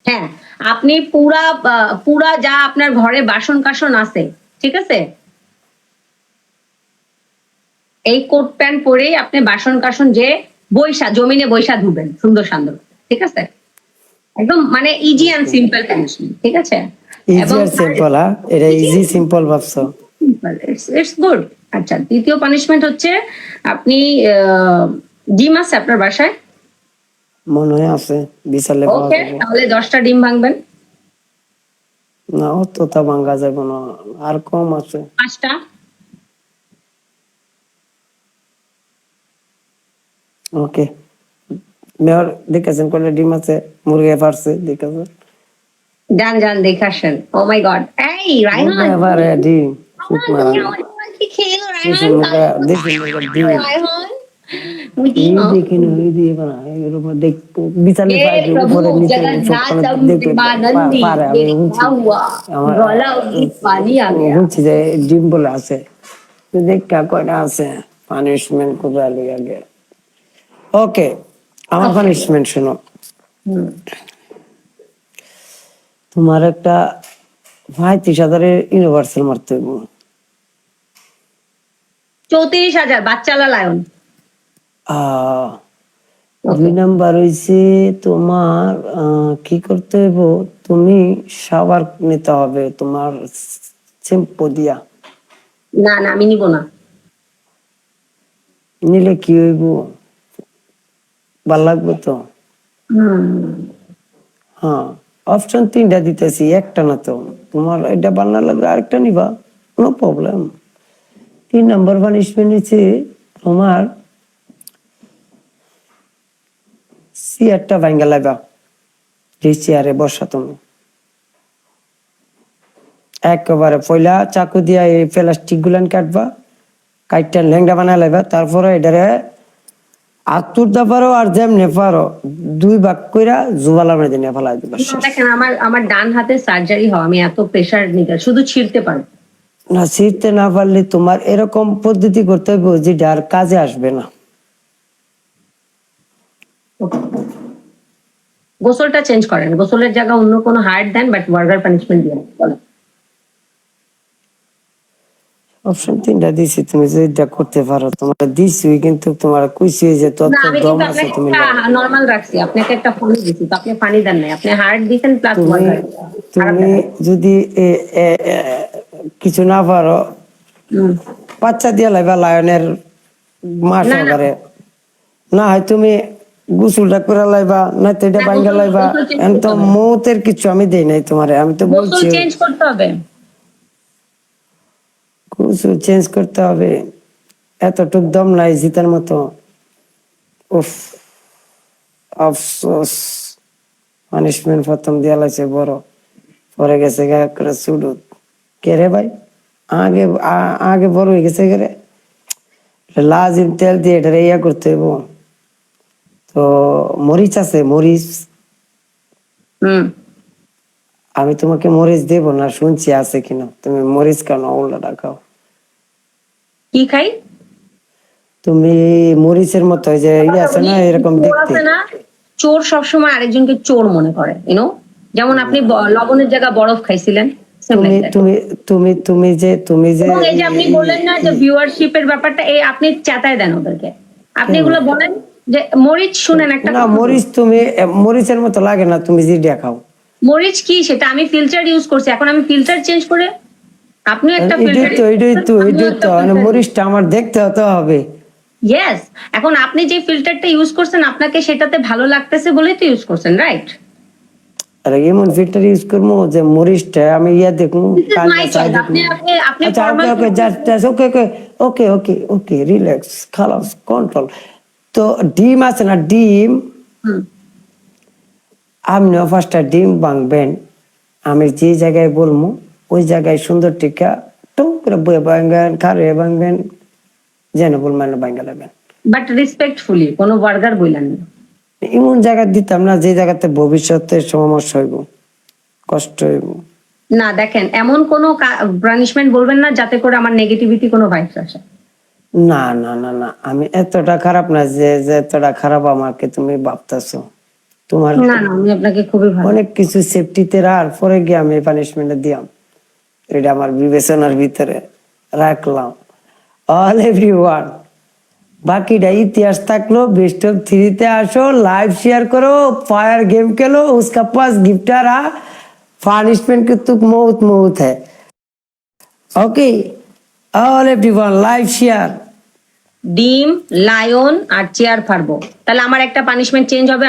হ্যাঁ, আপনি পুরা যা আপনার ঘরে বাসন কাসন আছে, ঠিক আছে, এই কোট প্যান্ট পরেই আপনি বাসন কাসন যে জমিনে বৈশা ধুবেন সুন্দর সুন্দর, ঠিক আছে, একদম মানে ইজি অ্যান্ড সিম্পল পানিশমেন্ট, ঠিক আছে। ইজি আর সিম্পল, এটা ইজি সিম্পল ভাবছো? It's good. আচ্ছা, দ্বিতীয় পানিশমেন্ট হচ্ছে আপনি ডিম আছে আপনার বাসায়? মনে হয় আছে, বিশালে পাওয়া ওকে, যাবে। তাহলে 10টা ডিম ভাঙবেন। না, অত তা ভাঙা যাবে না, আর কম আছে। 5টা। ওকে, মেয়র দেখেছেন কয়টা ডিম আছে? মুরগি পারছে দেখেছেন? যান যান দেখে আসেন। ও মাই গড, এই রায়হান, মুরগি পারে ডিম, সুপ তুমি মারা আমার কি খেলো দেশি রায়হান? মুরগা, দেশি মুরগা ডিম। রায়হান মুঝে এই দেখি না, এই দিয়ে বানা এর উপর দেখ, বিচালে हे পাইছে प्रभु উপরে নিচে সবখানে जगन्नाथम দেখবে प्रेमानंदी পারে। ये আমি বলছি, क्या हुआ? আমার गला में पानी आ गया। বলছি যে ডিম বলে আছে, দেখা কয়টা আছে, পানিশমেন্ট কোথায় লিয়ে আগে। ওকে, আমার পানিশমেন্ট শোনো। তোমার একটা 35,000-এর ইউনিভার্সাল মারতে হইব। 34,000 বাচ্চালা লায়ন। আহ 2 নাম্বার হইছে তোমার কি করতে হইব, তুমি শাওয়ার নিতে হবে তোমার শ্যাম্পু দিয়া। না না, আমি নিব না। নিলে কি হইব, ভাল লাগবে তো? হ্যাঁ, অপশন 3টা দিতেছি, একটা না তো। তোমার এটা ভাল না লাগবে আরেকটা নিবা, নো প্রবলেম। 3 নাম্বার পানিশমেন্ট হচ্ছে তোমার চেয়ারটা ভাঙ্গা লাগা। যে চেয়ারে বসা তুমি, একেবারে পয়লা চাকু দিয়া এই প্লাস্টিক গুলান কাটবা, কাটটা ল্যাংড়া বানায় লাইবা, তারপরে এটারে আতুরদা পারো আর যেমনে পারো 2 ভাগ কইরা জুবালা মেরে নিয়ে ফেলাই দিবা। দেখেন, আমার ডান হাতে সার্জারি হয়, আমি এত প্রেসার নিতে শুধু ছিঁড়তে পারবো না, ছিঁড়তে না পারলে তোমার এরকম পদ্ধতি করতে হবে যেটা আর কাজে আসবে না। গোসলটা চেঞ্জ করেন, গোসলের জায়গা অন্য কোনো হার্ড দেন, বাট বার্গার পানিশমেন্ট দিয়ে বলেন। অপশন 3টা দিছি, তুমি যদি এটা করতে পারো, তোমার দিছি কিন্তু তোমার কুইছি যে তত না, আমি দম কিন্তু আছে আপনাকে তুমি একটা লও। নরমাল রাখছি, আপনাকে একটা ফানি দিছি, তো আপনি ফানি দেন নাই, আপনি হার্ড দিছেন প্লাস তুমি বার্গার। খারাপ তুমি দেখায়। যদি কিছু না পারো, বাচ্চা দিয়ে লাইবা লায়নের মা না না সহকারে, না হয় তুমি গোসলটা করে লাইবা, না তো এটা না, ভাঙ্গা গোসল লাইবা। গোসল চেঞ্জ এখন করতে তো হবে, মৌতের কিছু আমি দেই নাই তোমারে, আমি তো গোসল বলছি চেঞ্জ করতে হবে। গোসল চেঞ্জ করতে হবে। এতটুক দম নাই জিতার মতো। উফ, আফসোস, পানিশমেন্ট প্রথম দিয়া লাইছে বড়, পরে গেছে গা করে সুডুত। কে রে ভাই, আগে আগে বড় হয়ে গেছে কে রে? লাজিম তেল দিয়ে এটা ইয়া করতে হইব। তো মরিচ আছে, মরিচ হুম, আমি তোমাকে মরিচ দেব না, শুনছি আছে কিনা, তুমি মরিচ কেন উল্টা খাও? কি খাই? তুমি মরিচের মতো ওই যে ইয়ে আছে না এরকম চোর দেখতে। আছে না, চোর সবসময় আরেকজনকে চোর মনে করে, ইউনো, যেমন আপনি লবণের জায়গা বরফ খাইছিলেন, same তুমি like that. তুমি তুমি তুমি যে এবং এই যে আপনি বললেন না যে ভিউয়ারশিপের ব্যাপারটা, এই আপনি চেতায় দেন ওদেরকে, আপনি এগুলো বলেন যে মরিচ, শুনেন একটা না, কথা বলি। মরিচ তুমি মরিচের মতো লাগে না, তুমি যে দেখাও। মরিচ কি সেটা আমি ফিল্টার ইউজ করছি, এখন আমি ফিল্টার চেঞ্জ করে, আপনিও একটা এটাই ফিল্টার তো এটাই তো আমিও এটাই একটা তো মানে ফিল্টার। মরিচটা আমার দেখতে হতে হবে। ইয়েস, এখন আপনি যে ফিল্টারটা ইউজ করছেন আপনাকে সেটাতে ভালো লাগতেছে বলেই তো ইউজ করছেন, রাইট? আর এমন ফিল্টার ইউজ করবো যে মরিচটা আমি ইয়া দেখবো, দিস ইজ কাল মাই চাই চয়েস, দেখবো। আপনি আপনি আপনি আচ্ছা, ওকে ফরমাল। ওকে, জাস্ট ওকে ওকে ওকে ওকে ওকে, রিল্যাক্স, খালাস, কন্ট্রোল। তো ডিম আছে না, ডিম আপনি ফার্স্টটা ডিম ভাঙবেন, আমি যে জায়গায় বলবো ওই জায়গায় সুন্দর টিকা টুক করে বয়ে ভাঙবেন, খারে ভাঙবেন, যেন বলবেন ভাঙা লাগবেন। বাট রেসপেক্টফুলি, কোনো বার্গার বললেন না। এমন জায়গা দিতাম না যে জায়গাতে ভবিষ্যতে সমস্যা হইব, কষ্ট হইব। না দেখেন, এমন কোনো পানিশমেন্ট বলবেন না যাতে করে আমার নেগেটিভিটি কোনো ভাইবস আসে। না না না না, আমি এতটা খারাপ না যে যে এতটা খারাপ আমাকে তুমি ভাবতেছো। তোমার না না, আমি আপনাকে খুবই ভালো। অনেক কিছু সেফটিতে রাখার পরে গিয়ে আমি পানিশমেন্ট দিলাম, এটা আমার বিবেচনার ভিতরে রাখলাম। অল এভরিওয়ান, বাকিটা ইতিহাস থাকলো। বেস্ট অফ থ্রিতে আসো, লাইভ शेयर करो, फायर गेम खेलो, उसका पास गिफ्ट आ रहा, पनिशमेंट की तुक मौत मौत है। Okay, all everyone live share. ডিম, লায়ন আর চেয়ার পারবো, তাহলে আমার একটা পানিশমেন্ট চেঞ্জ হবে।